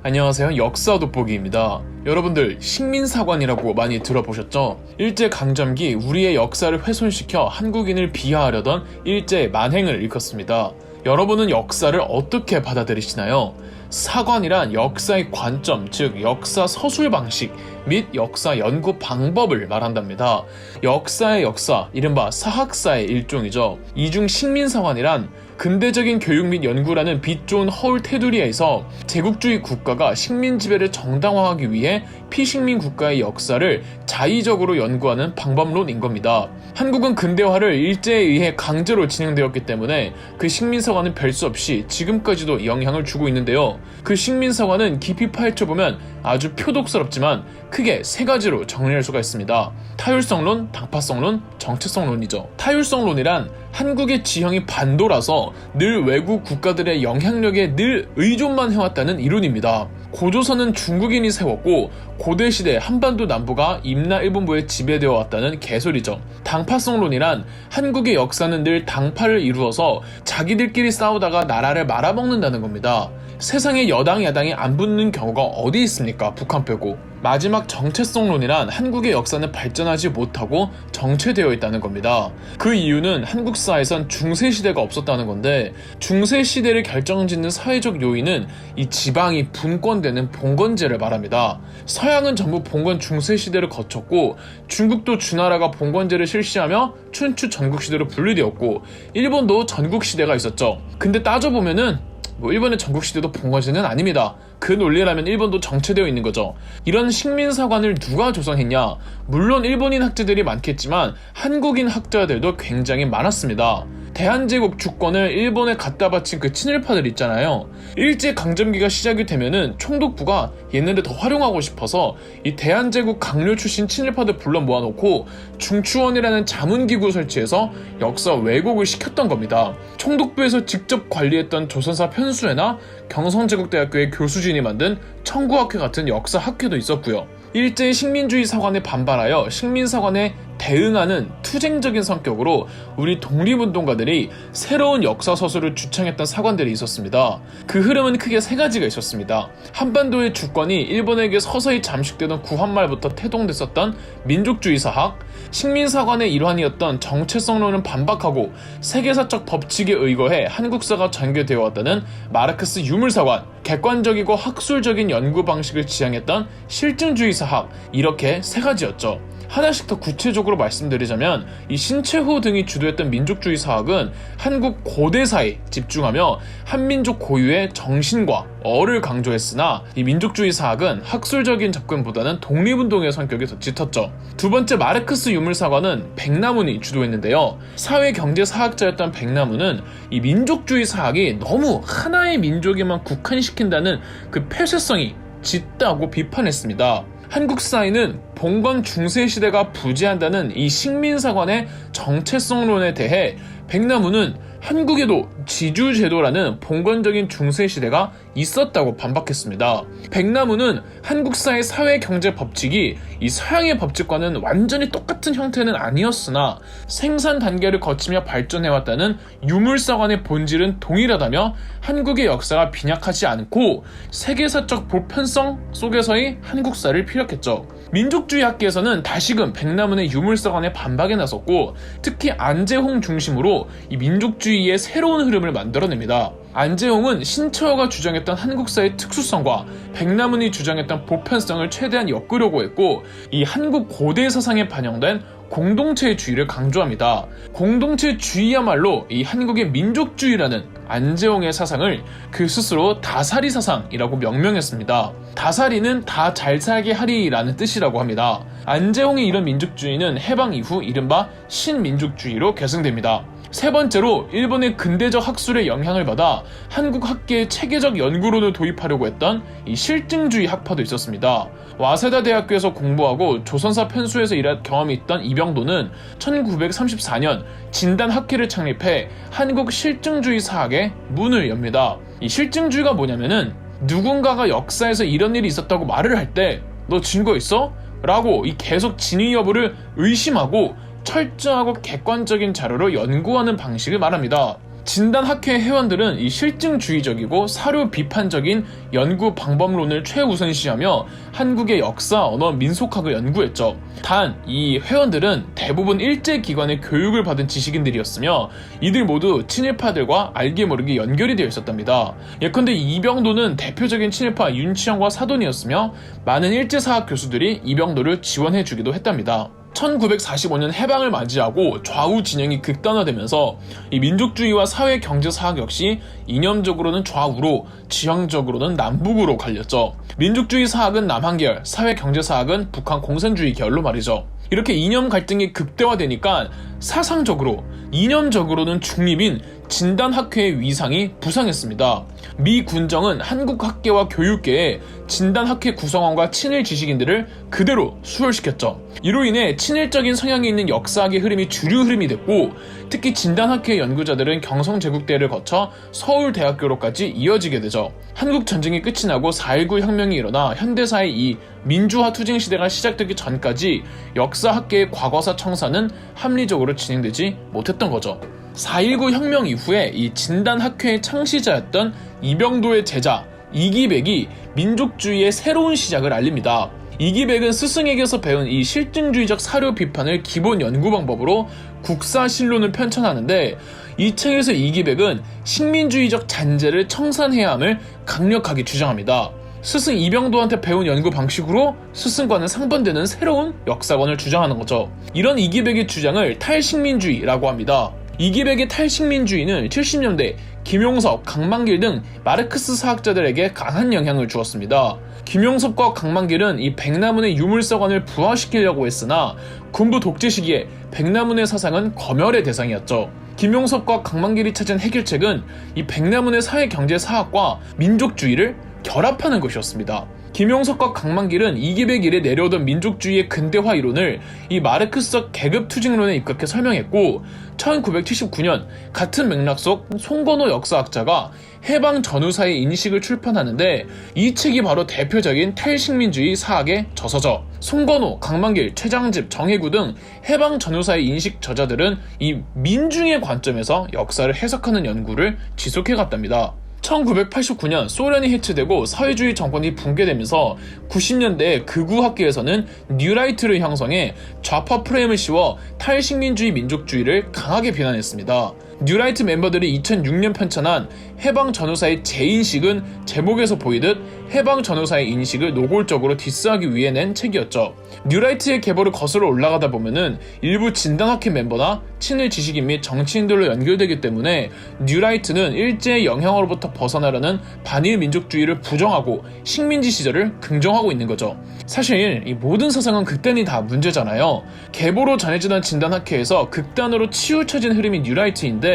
안녕하세요. 역사 돋보기입니다. 여러분들 식민사관이라고 많이 들어보셨죠? 일제강점기 우리의 역사를 훼손시켜 한국인을 비하하려던 일제의 만행을 일컫습니다. 여러분은 역사를 어떻게 받아들이시나요? 사관이란 역사의 관점, 즉 역사 서술 방식 및 역사 연구 방법을 말한답니다. 역사의 역사, 이른바 사학사의 일종이죠. 이중 식민사관이란 근대적인 교육 및 연구라는 빛 좋은 허울 테두리에서 제국주의 국가가 식민 지배를 정당화하기 위해 피식민 국가의 역사를 자의적으로 연구하는 방법론인 겁니다. 한국은 근대화를 일제에 의해 강제로 진행되었기 때문에 그 식민사관은 별 수 없이 지금까지도 영향을 주고 있는데요. 그 식민사관은 깊이 파헤쳐보면 아주 표독스럽지만 크게 세 가지로 정리할 수가 있습니다. 타율성론, 당파성론, 정체성론이죠. 타율성론이란 한국의 지형이 반도라서 늘 외국 국가들의 영향력에 늘 의존만 해왔다는 이론입니다. 고조선은 중국인이 세웠고 고대시대 한반도 남부가 임나 일본부에 지배되어 왔다는 개소리죠. 당파성론이란 한국의 역사는 늘 당파를 이루어서 자기들끼리 싸우다가 나라를 말아먹는다는 겁니다. 세상에 여당 야당이 안 붙는 경우가 어디 있습니까? 북한 빼고. 마지막 정체성론이란 한국의 역사는 발전하지 못하고 정체되어 있다는 겁니다. 그 이유는 한국사에선 중세시대가 없었다는 건데, 중세시대를 결정짓는 사회적 요인은 이 지방이 분권되는 봉건제를 말합니다. 서양은 전부 봉건 중세시대를 거쳤고, 중국도 주나라가 봉건제를 실시하며 춘추 전국시대로 분리되었고, 일본도 전국시대가 있었죠. 근데 따져보면은 일본의 전국시대도 봉건제는 아닙니다. 그 논리라면 일본도 정체되어 있는 거죠. 이런 식민사관을 누가 조성했냐? 물론 일본인 학자들이 많겠지만 한국인 학자들도 굉장히 많았습니다. 대한제국 주권을 일본에 갖다 바친 그 친일파들 있잖아요. 일제강점기가 시작이 되면은 총독부가 얘네를 더 활용하고 싶어서 이 대한제국 강료 출신 친일파들 불러 모아놓고 중추원이라는 자문기구 설치해서 역사 왜곡을 시켰던 겁니다. 총독부에서 직접 관리했던 조선사 편수회나 경성제국대학교의 교수진이 만든 청구학회 같은 역사학회도 있었고요. 일제의 식민주의 사관에 반발하여 식민사관에 대응하는 투쟁적인 성격으로 우리 독립운동가들이 새로운 역사서술을 주창했던 사관들이 있었습니다. 그 흐름은 크게 세 가지가 있었습니다. 한반도의 주권이 일본에게 서서히 잠식되던 구한말부터 태동됐었던 민족주의 사학, 식민사관의 일환이었던 정체성론을 반박하고 세계사적 법칙에 의거해 한국사가 전개되어 왔다는 마르크스 유물사관, 객관적이고 학술적인 연구 방식을 지향했던 실증주의 사학, 이렇게 세 가지였죠. 하나씩 더 구체적으로 말씀드리자면 이 신채호 등이 주도했던 민족주의 사학은 한국 고대사에 집중하며 한민족 고유의 정신과 어를 강조했으나, 이 민족주의 사학은 학술적인 접근보다는 독립운동의 성격이 더 짙었죠. 두 번째, 마르크스 유물사관은 백나문이 주도했는데요. 사회경제사학자였던 백나문은 이 민족주의 사학이 너무 하나의 민족에만 국한시킨다는 그 폐쇄성이 짙다고 비판했습니다. 한국사에는 봉건 중세시대가 부재한다는 이 식민사관의 정체성론에 대해 백나문은 한국에도 지주제도라는 봉건적인 중세시대가 있었다고 반박했습니다. 백나문은 한국사의 사회경제 법칙이 이 서양의 법칙과는 완전히 똑같은 형태는 아니었으나 생산 단계를 거치며 발전해왔다는 유물사관의 본질은 동일하다며 한국의 역사가 빈약하지 않고 세계사적 보편성 속에서의 한국사를 피력했죠. 민족주의 학계에서는 다시금 백나문의 유물사관에 반박에 나섰고, 특히 안재홍 중심으로 이 민족주의의 새로운 흐름을 만들어냅니다. 안재홍은 신처호가 주장했던 한국사의 특수성과 백나문이 주장했던 보편성을 최대한 엮으려고 했고, 이 한국 고대 사상에 반영된 공동체주의를 강조합니다. 공동체주의야말로 이 한국의 민족주의라는 안재홍의 사상을 그 스스로 다사리 사상이라고 명명했습니다. 다사리는 다 잘 살게 하리라는 뜻이라고 합니다. 안재홍의 이런 민족주의는 해방 이후 이른바 신민족주의로 계승됩니다. 세 번째로, 일본의 근대적 학술의 영향을 받아 한국 학계의 체계적 연구론을 도입하려고 했던 이 실증주의 학파도 있었습니다. 와세다 대학교에서 공부하고 조선사 편수에서 일할 경험이 있던 이병도는 1934년 진단학회를 창립해 한국 실증주의 사학의 문을 엽니다. 이 실증주의가 뭐냐면은 누군가가 역사에서 이런 일이 있었다고 말을 할 때 너 증거 있어? 라고 이 계속 진위 여부를 의심하고 철저하고 객관적인 자료로 연구하는 방식을 말합니다. 진단학회 회원들은 이 실증주의적이고 사료 비판적인 연구 방법론을 최우선시하며 한국의 역사, 언어, 민속학을 연구했죠. 단, 이 회원들은 대부분 일제기관의 교육을 받은 지식인들이었으며 이들 모두 친일파들과 알게 모르게 연결이 되어 있었답니다. 예컨대 이병도는 대표적인 친일파 윤치영과 사돈이었으며 많은 일제사학 교수들이 이병도를 지원해주기도 했답니다. 1945년 해방을 맞이하고 좌우 진영이 극단화되면서 이 민족주의와 사회 경제 사학 역시 이념적으로는 좌우로, 지형적으로는 남북으로 갈렸죠. 민족주의 사학은 남한 계열, 사회 경제 사학은 북한 공산주의 계열로 말이죠. 이렇게 이념 갈등이 극대화되니까 사상적으로, 이념적으로는 중립인 진단학회의 위상이 부상했습니다. 미 군정은 한국 학계와 교육계에 진단학회 구성원과 친일 지식인들을 그대로 수혈시켰죠. 이로 인해 친일적인 성향이 있는 역사학의 흐름이 주류 흐름이 됐고, 특히 진단학회 연구자들은 경성제국대를 거쳐 서울대학교로까지 이어지게 되죠. 한국 전쟁이 끝이 나고 4.19 혁명이 일어나 현대사의 이 민주화 투쟁 시대가 시작되기 전까지 역사학계의 과거사 청사는 합리적으로 진행되지 못했던 거죠. 4.19 혁명 이후에 이 진단학회의 창시자였던 이병도의 제자 이기백이 민족주의의 새로운 시작을 알립니다. 이기백은 스승에게서 배운 이 실증주의적 사료 비판을 기본 연구 방법으로 국사신론을 편찬하는데, 이 책에서 이기백은 식민주의적 잔재를 청산해야 함을 강력하게 주장합니다. 스승 이병도한테 배운 연구 방식으로 스승과는 상반되는 새로운 역사관을 주장하는 거죠. 이런 이기백의 주장을 탈식민주의라고 합니다. 이기백의 탈식민주의는 70년대 김용섭, 강만길 등 마르크스 사학자들에게 강한 영향을 주었습니다. 김용섭과 강만길은 이 백남훈의 유물서관을 부활시키려고 했으나 군부 독재 시기에 백남훈의 사상은 검열의 대상이었죠. 김용섭과 강만길이 찾은 해결책은 이 백남훈의 사회경제사학과 민족주의를 결합하는 것이었습니다. 김용석과 강만길은 이기백 이래 내려오던 민족주의의 근대화 이론을 이 마르크스적 계급투쟁론에 입각해 설명했고, 1979년 같은 맥락 속 송건호 역사학자가 해방 전후사의 인식을 출판하는데, 이 책이 바로 대표적인 탈식민주의 사학의 저서죠. 송건호, 강만길, 최장집, 정혜구 등 해방 전후사의 인식 저자들은 이 민중의 관점에서 역사를 해석하는 연구를 지속해갔답니다. 1989년 소련이 해체되고 사회주의 정권이 붕괴되면서 90년대 극우 학계에서는 뉴라이트를 형성해 좌파 프레임을 씌워 탈식민주의 민족주의를 강하게 비난했습니다. 뉴라이트 멤버들이 2006년 편찬한 해방 전후사의 재인식은 제목에서 보이듯 해방 전후사의 인식을 노골적으로 디스하기 위해 낸 책이었죠. 뉴라이트의 계보를 거슬러 올라가다 보면은 일부 진단학회 멤버나 친일 지식인 및 정치인들로 연결되기 때문에 뉴라이트는 일제의 영향으로부터 벗어나려는 반일 민족주의를 부정하고 식민지 시절을 긍정하고 있는 거죠. 사실 이 모든 사상은 극단이 다 문제잖아요. 계보로 전해지던 진단학회에서 극단으로 치우쳐진 흐름이 뉴라이트인데,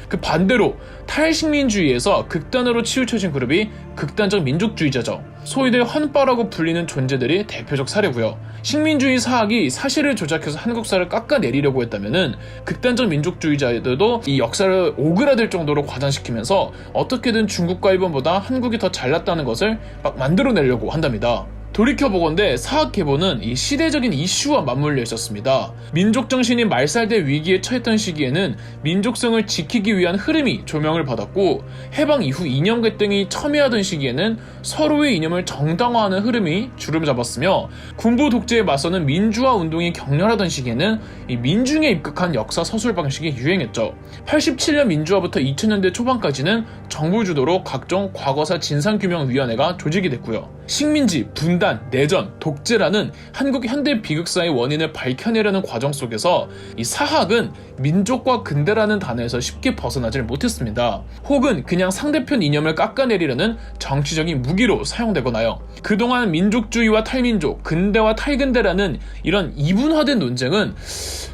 그 반대로 탈식민주의에서 극단으로 치우쳐진 그룹이 극단적 민족주의자죠. 소위들 헌빠라고 불리는 존재들이 대표적 사례고요. 식민주의 사학이 사실을 조작해서 한국사를 깎아내리려고 했다면은 극단적 민족주의자들도 이 역사를 오그라들 정도로 과장시키면서 어떻게든 중국과 일본보다 한국이 더 잘났다는 것을 막 만들어내려고 한답니다. 돌이켜보건대 사학 계보는 이 시대적인 이슈와 맞물려 있었습니다. 민족 정신이 말살될 위기에 처했던 시기에는 민족성을 지키기 위한 흐름이 조명을 받았고, 해방 이후 이념 갈등이 첨예하던 시기에는 서로의 이념을 정당화하는 흐름이 주름 잡았으며, 군부 독재에 맞서는 민주화 운동이 격렬하던 시기에는 이 민중에 입각한 역사 서술 방식이 유행했죠. 87년 민주화부터 2000년대 초반까지는 정부 주도로 각종 과거사 진상규명위원회가 조직이 됐고요. 식민지, 분단, 내전, 독재라는 한국 현대 비극사의 원인을 밝혀내려는 과정 속에서 이 사학은 민족과 근대라는 단어에서 쉽게 벗어나질 못했습니다. 혹은 그냥 상대편 이념을 깎아내리려는 정치적인 무기로 사용되거나요. 그동안 민족주의와 탈민족, 근대와 탈근대라는 이런 이분화된 논쟁은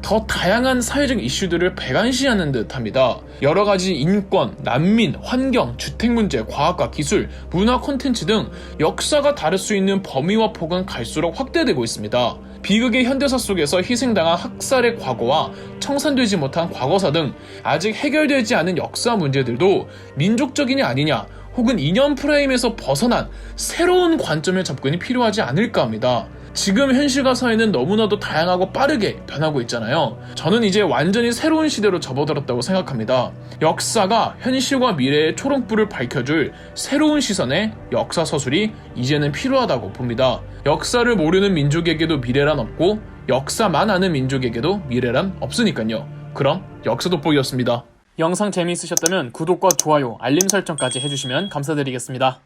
더 다양한 사회적 이슈들을 배관시하는 듯합니다. 여러 가지 인권, 난민, 환경, 주택 문제, 과학과 기술, 문화 콘텐츠 등 역사가 다를 수 있는 범위와 폭은 갈수록 확대되고 있습니다. 비극의 현대사 속에서 희생당한 학살의 과거와 청산되지 못한 과거사 등 아직 해결되지 않은 역사 문제들도 민족적이냐 아니냐, 혹은 이념 프레임에서 벗어난 새로운 관점의 접근이 필요하지 않을까 합니다. 지금 현실과 사회는 너무나도 다양하고 빠르게 변하고 있잖아요. 저는 이제 완전히 새로운 시대로 접어들었다고 생각합니다. 역사가 현실과 미래의 초록불을 밝혀줄 새로운 시선의 역사서술이 이제는 필요하다고 봅니다. 역사를 모르는 민족에게도 미래란 없고 역사만 아는 민족에게도 미래란 없으니까요. 그럼 역사 돋보기였습니다. 영상 재미있으셨다면 구독과 좋아요, 알림 설정까지 해주시면 감사드리겠습니다.